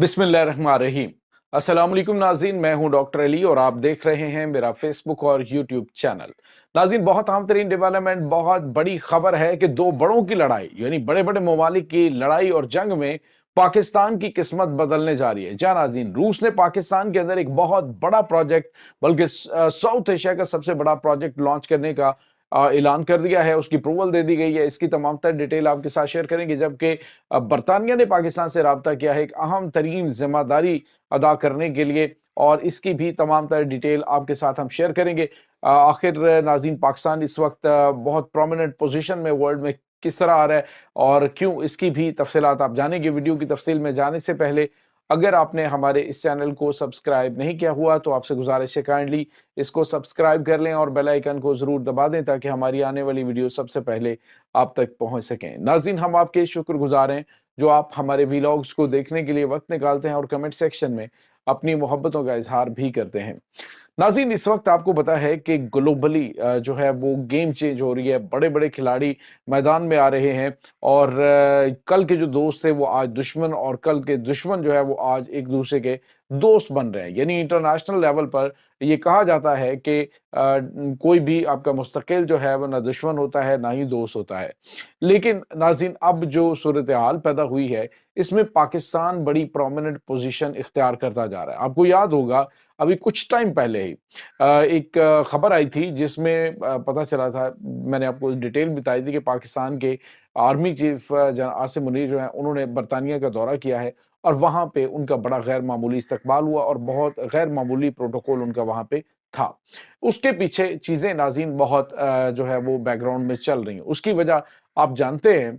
बिस्मिल्लाह रहमान रहीम। अस्सलाम वालेकुम नाज़रीन, मैं हूं डॉक्टर अली और आप देख रहे हैं मेरा फेसबुक और यूट्यूब चैनल। नाज़रीन, बहुत अहम तरीन डेवलपमेंट, बहुत बड़ी खबर है कि दो बड़ों की लड़ाई यानी बड़े बड़े ममालिक की लड़ाई और जंग में पाकिस्तान की किस्मत बदलने जा रही है। जा नाज़रीन, रूस ने पाकिस्तान के अंदर एक बहुत बड़ा प्रोजेक्ट, बल्कि साउथ एशिया का सबसे बड़ा प्रोजेक्ट लॉन्च करने का ऐलान कर दिया है। उसकी अप्रूवल दे दी गई है। इसकी तमाम तर डिटेल आपके साथ शेयर करेंगे। जबकि बरतानिया ने पाकिस्तान से राब्ता किया है एक अहम तरीन जिम्मेदारी अदा करने के लिए, और इसकी भी तमाम तर डिटेल आपके साथ हम शेयर करेंगे। आखिर नाज़रीन, पाकिस्तान इस वक्त बहुत प्रोमिनेंट पोजीशन में वर्ल्ड में किस तरह आ रहा है और क्यों, इसकी भी तफसीलात आप जानेंगे। वीडियो की तफसील में जाने से पहले अगर आपने हमारे इस चैनल को सब्सक्राइब नहीं किया हुआ तो आपसे गुजारिश है काइंडली इसको सब्सक्राइब कर लें और बेल आइकन को ज़रूर दबा दें ताकि हमारी आने वाली वीडियो सबसे पहले आप तक पहुंच सकें। नाज़रीन, हम आपके शुक्रगुजार हैं जो आप हमारे व्लॉग्स को देखने के लिए वक्त निकालते हैं और कमेंट सेक्शन में अपनी मोहब्बतों का इजहार भी करते हैं। नाज़रीन, इस वक्त आपको पता है कि ग्लोबली जो है वो गेम चेंज हो रही है। बड़े बड़े खिलाड़ी मैदान में आ रहे हैं और कल के जो दोस्त थे वो आज दुश्मन, और कल के दुश्मन जो है वो आज एक दूसरे के दोस्त बन रहे हैं। यानी इंटरनेशनल लेवल पर ये कहा जाता है कि कोई भी आपका मुस्तकिल जो है वो ना दुश्मन होता है ना ही दोस्त होता है। लेकिन नाज़रीन, अब जो सूरत हाल पैदा हुई है इसमें पाकिस्तान बड़ी प्रोमिनेंट पोजीशन इख्तियार करता जा रहा है। आपको याद होगा अभी कुछ टाइम पहले ही एक खबर आई थी जिसमें पता चला था, मैंने आपको डिटेल बताई थी कि पाकिस्तान के army chief general Asim Munir जो है उन्होंने बरतानिया का दौरा किया है और वहां पे उनका बड़ा गैर मामूली इस्तकबाल हुआ और बहुत गैर मामूली प्रोटोकॉल उनका वहां पे था। उसके पीछे चीजें नाज़रीन बहुत जो है वो बैकग्राउंड में चल रही हैं। उसकी वजह आप जानते हैं,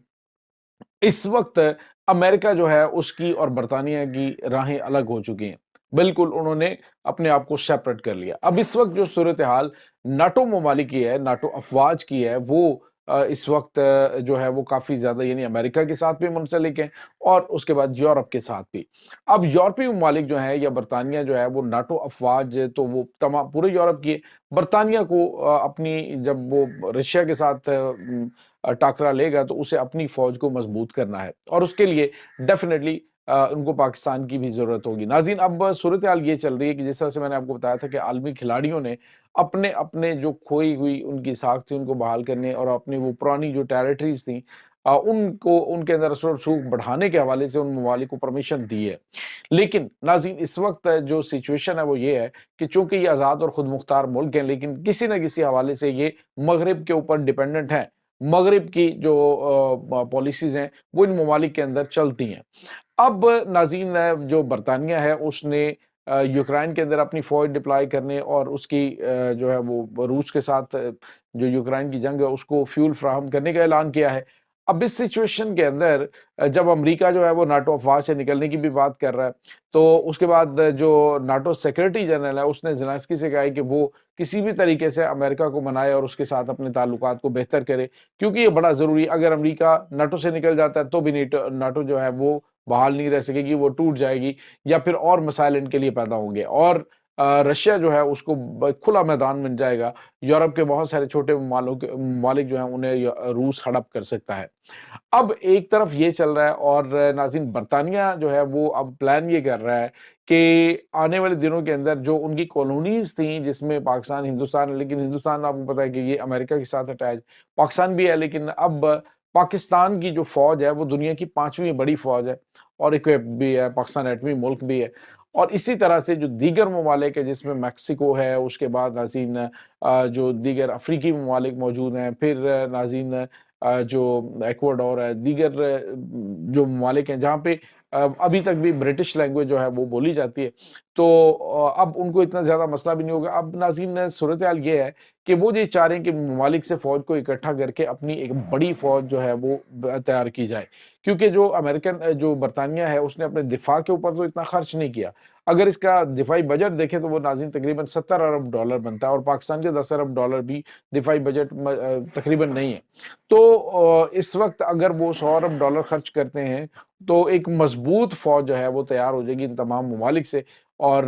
इस वक्त अमेरिका जो है उसकी और बरतानिया की राहें अलग हो चुकी हैं। बिल्कुल उन्होंने अपने आप को सेपरेट कर लिया। अब इस वक्त जो सूरत हाल नाटो ममालिक की है, नाटो अफवाज की है, वो इस वक्त जो है वो काफी ज्यादा यानी अमेरिका के साथ भी मुंसलिक है और उसके बाद यूरोप के साथ भी। अब यूरोपीय ममालिक जो है या बरतानिया जो है वो नाटो अफवाज तो वो तमाम पूरे यूरोप की है। बरतानिया को अपनी जब वो रशिया के साथ टाकरा लेगा तो उसे अपनी फौज को मजबूत करना है और उसके लिए डेफिनेटली उनको पाकिस्तान की भी जरूरत होगी। नाज़रीन, अब सूरत हाल ये चल रही है कि जिस तरह से मैंने आपको बताया था कि आलमी खिलाड़ियों ने अपने अपने जो खोई हुई उनकी साख थी उनको बहाल करने और अपनी वो पुरानी जो टेरिटरीज थी उनको उनके अंदर असर रसूख बढ़ाने के हवाले से उन ममालिक को परमिशन दी है। लेकिन नाज़रीन, इस वक्त जो सिचुएशन है वो ये है कि चूंकि ये आज़ाद और खुद मुख्तार मुल्क हैं लेकिन किसी न किसी हवाले से ये मगरिब के ऊपर डिपेंडेंट हैं। मगरिब की जो पॉलिसीज हैं वो इन ममालिक के अंदर चलती हैं। अब नाज़रीन, जो बरतानिया है उसने यूक्रेन के अंदर अपनी फौज डिप्लॉय करने और उसकी जो है वो रूस के साथ जो यूक्रेन की जंग है उसको फ्यूल फ्राहम करने का ऐलान किया है। अब इस सिचुएशन के अंदर जब अमेरिका जो है वो नाटो अफवाज से निकलने की भी बात कर रहा है तो उसके बाद जो नाटो सेक्रेटरी जनरल है उसने ज़ेलेंस्की से कहा है कि वो किसी भी तरीके से अमेरिका को मनाए और उसके साथ अपने ताल्लुकात को बेहतर करे, क्योंकि ये बड़ा ज़रूरी है। अगर अमेरिका नाटो से निकल जाता है तो भी नाटो जो है वो बहाल नहीं रह सकेगी, वो टूट जाएगी या फिर और मसाइल इनके लिए पैदा होंगे और रशिया जो है उसको खुला मैदान मिल जाएगा। यूरोप के बहुत सारे छोटे ममालिक जो हैं उन्हें रूस हड़प कर सकता है। अब एक तरफ ये चल रहा है और नाज़रीन, बरतानिया जो है वो अब प्लान ये कर रहा है कि आने वाले दिनों के अंदर जो उनकी कॉलोनीज थी जिसमें पाकिस्तान हिंदुस्तान है, लेकिन हिंदुस्तान आपको पता है कि ये अमेरिका के साथ अटैच, पाकिस्तान भी है, लेकिन अब पाकिस्तान की जो फौज है वो दुनिया की 5वीं बड़ी फौज है और इक्विप भी है। पाकिस्तान एटमी मुल्क भी है और इसी तरह से जो दीगर ममालिक है जिसमें मैक्सिको है, उसके बाद नाज़रीन जो दीगर अफ्रीकी ममालिक मौजूद हैं, फिर नाज़रीन जो एक्वाडोर है, दीगर जो ममालिक हैं जहाँ पे अभी तक भी ब्रिटिश लैंग्वेज जो है वो बोली जाती है, तो अब उनको इतना ज़्यादा मसला भी नहीं होगा। अब नाज़रीन, सूरत हाल ये है कि वो ये चाह रहे हैं कि ममालिक से फ़ौज को इकट्ठा करके अपनी एक बड़ी फ़ौज जो है वो तैयार की जाए, क्योंकि जो अमेरिकन जो बरतानिया है उसने अपने दिफा के ऊपर तो इतना खर्च नहीं किया। अगर इसका दिफाई बजट देखें तो वो नाज़रीन तकरीबन $70 अरब बनता है और पाकिस्तान के $10 अरब भी दिफाई बजट तकरीबन नहीं है। तो इस वक्त अगर वो $100 अरब खर्च करते हैं तो एक मजबूत फौज जो है वो तैयार हो जाएगी इन तमाम ममालिक से और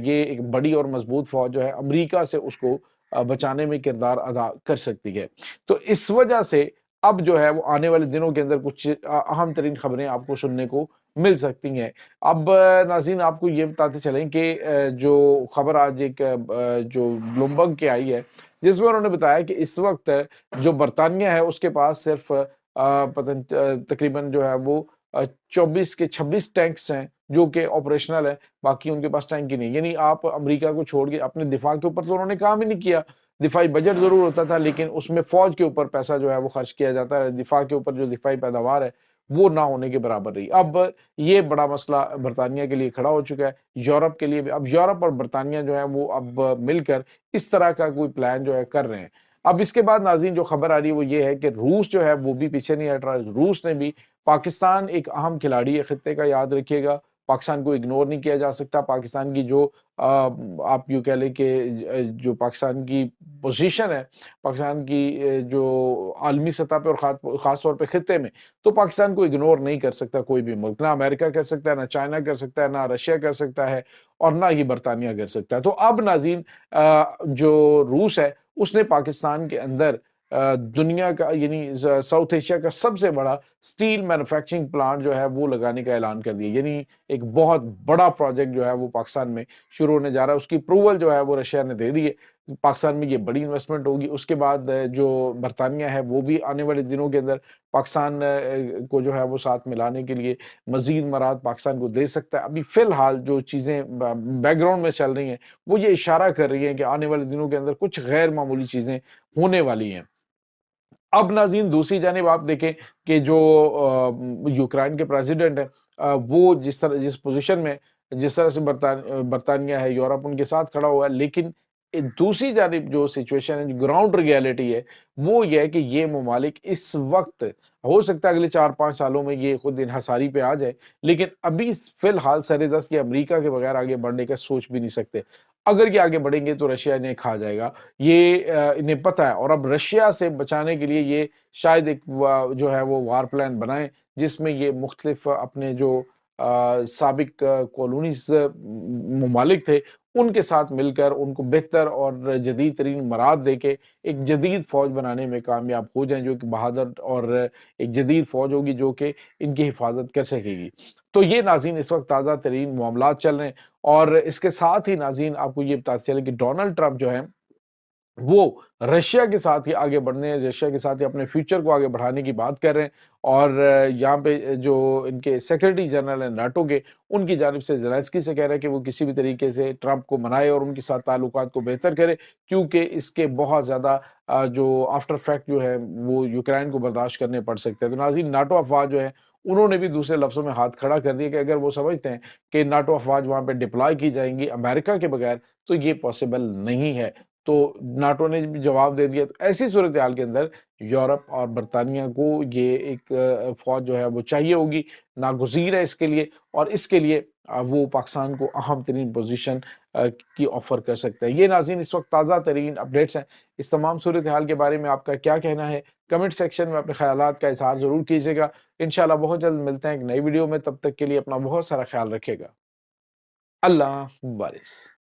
ये एक बड़ी और मजबूत फौज जो है अमेरिका से उसको बचाने में किरदार अदा कर सकती है। तो इस वजह से अब जो है वो आने वाले दिनों के अंदर कुछ अहम तरीन खबरें आपको सुनने को مل سکتی ہیں۔ اب ناظرین آپ کو یہ بتاتے چلیں کہ جو خبر آج ایک جو بلومبرگ کی آئی ہے، جس میں انہوں نے بتایا کہ اس وقت جو برطانیہ ہے اس کے پاس صرف تقریباً جو ہے وہ 24 کے 26 ٹینکس ہیں جو کہ آپریشنل ہے، باقی ان کے پاس ٹینک ہی نہیں۔ یعنی آپ امریکہ کو چھوڑ کے اپنے دفاع کے اوپر تو انہوں نے کام ہی نہیں کیا۔ دفاعی بجٹ ضرور ہوتا تھا لیکن اس میں فوج کے اوپر پیسہ جو ہے وہ خرچ کیا جاتا ہے، دفاع کے اوپر جو دفاعی پیداوار ہے وہ نہ ہونے کے برابر رہی۔ اب یہ بڑا مسئلہ برطانیہ کے لیے کھڑا ہو چکا ہے، یورپ کے لیے بھی۔ اب یورپ اور برطانیہ جو ہے وہ اب مل کر اس طرح کا کوئی پلان جو ہے کر رہے ہیں۔ اب اس کے بعد ناظرین جو خبر آ رہی ہے وہ یہ ہے کہ روس جو ہے وہ بھی پیچھے نہیں ہٹ رہا۔ روس نے بھی، پاکستان ایک اہم کھلاڑی ہے خطے کا، یاد رکھیے گا، پاکستان کو اگنور نہیں کیا جا سکتا۔ پاکستان کی جو آپ یوں کہہ لیں کہ جو پاکستان کی پوزیشن ہے، پاکستان کی جو عالمی سطح پہ اور خاص طور پہ خطے میں، تو پاکستان کو اگنور نہیں کر سکتا کوئی بھی ملک، نہ امریکہ کر سکتا ہے، نہ چائنا کر سکتا ہے، نہ رشیا کر سکتا ہے، اور نہ ہی برطانیہ کر سکتا ہے۔ تو اب ناظرین جو روس ہے اس نے پاکستان کے اندر دنیا کا یعنی ساؤتھ ایشیا کا سب سے بڑا سٹیل مینوفیکچرنگ پلانٹ جو ہے وہ لگانے کا اعلان کر دیا۔ یعنی ایک بہت بڑا پروجیکٹ جو ہے وہ پاکستان میں شروع ہونے جا رہا ہے۔ اس کی اپروول جو ہے وہ رشیا نے دے دی ہے۔ پاکستان میں یہ بڑی انویسٹمنٹ ہوگی۔ اس کے بعد جو برطانیہ ہے وہ بھی آنے والے دنوں کے اندر پاکستان کو جو ہے وہ ساتھ ملانے کے لیے مزید مراعات پاکستان کو دے سکتا ہے۔ ابھی فی الحال جو چیزیں بیک گراؤنڈ میں چل رہی ہیں وہ یہ اشارہ کر رہی ہیں کہ آنے والے دنوں کے اندر کچھ غیر معمولی چیزیں ہونے والی ہیں۔ اب ناظرین دوسری جانب آپ دیکھیں کہ جو یوکرائن کے پریزیڈنٹ ہیں وہ جس پوزیشن میں جس طرح سے برطانیہ ہے، یورپ ان کے ساتھ کھڑا ہوا ہے، لیکن دوسری جانب جو سچویشن ہے، گراؤنڈ ریالٹی ہے، وہ یہ ہے کہ یہ ممالک اس وقت ہو سکتا ہے اگلے 4-5 سالوں میں یہ خود انحصاری پہ آ جائے، لیکن ابھی فی الحال سر دست یہ امریکہ کے بغیر آگے بڑھنے کا سوچ بھی نہیں سکتے۔ اگر یہ آگے بڑھیں گے تو رشیا انہیں کھا جائے گا، یہ انہیں پتہ ہے۔ اور اب رشیا سے بچانے کے لیے یہ شاید ایک جو ہے وہ وار پلان بنائیں جس میں یہ مختلف اپنے جو سابق کالونیز ممالک تھے ان کے ساتھ مل کر ان کو بہتر اور جدید ترین مراد دے کے ایک جدید فوج بنانے میں کامیاب ہو جائیں، جو کہ بہادر اور ایک جدید فوج ہوگی جو کہ ان کی حفاظت کر سکے گی۔ تو یہ ناظرین اس وقت تازہ ترین معاملات چل رہے ہیں، اور اس کے ساتھ ہی ناظرین آپ کو یہ بتاتے چلیں کہ ڈونلڈ ٹرمپ جو ہے وہ رشیا کے ساتھ ہی آگے بڑھنے ہیں، رشیا کے ساتھ ہی اپنے فیوچر کو آگے بڑھانے کی بات کر رہے ہیں۔ اور یہاں پہ جو ان کے سیکرٹری جنرل ہیں ناٹو کے، ان کی جانب سے زیلنسکی سے کہہ رہے ہیں کہ وہ کسی بھی طریقے سے ٹرمپ کو منائے اور ان کے ساتھ تعلقات کو بہتر کرے، کیونکہ اس کے بہت زیادہ جو آفٹر فیکٹ جو ہے وہ یوکرائن کو برداشت کرنے پڑ سکتے ہیں۔ تو ناظرین ناٹو افواج جو ہے انہوں نے بھی دوسرے لفظوں میں ہاتھ کھڑا کر دیا کہ اگر وہ سمجھتے ہیں کہ ناٹو افواج وہاں پہ ڈپلائے کی جائیں گی امریکہ کے بغیر تو یہ پاسبل نہیں ہے۔ تو ناٹو نے بھی جواب دے دیا۔ تو ایسی صورتحال کے اندر یورپ اور برطانیہ کو یہ ایک فوج جو ہے وہ چاہیے ہوگی، ناگزیر ہے اس کے لیے، اور اس کے لیے وہ پاکستان کو اہم ترین پوزیشن کی آفر کر سکتا ہے۔ یہ ناظرین اس وقت تازہ ترین اپڈیٹس ہیں۔ اس تمام صورتحال کے بارے میں آپ کا کیا کہنا ہے؟ کمنٹ سیکشن میں اپنے خیالات کا اظہار ضرور کیجیے گا۔ انشاءاللہ بہت جلد ملتے ہیں ایک نئی ویڈیو میں، تب تک کے لیے اپنا بہت سارا خیال رکھیے گا۔ اللہ حافظ۔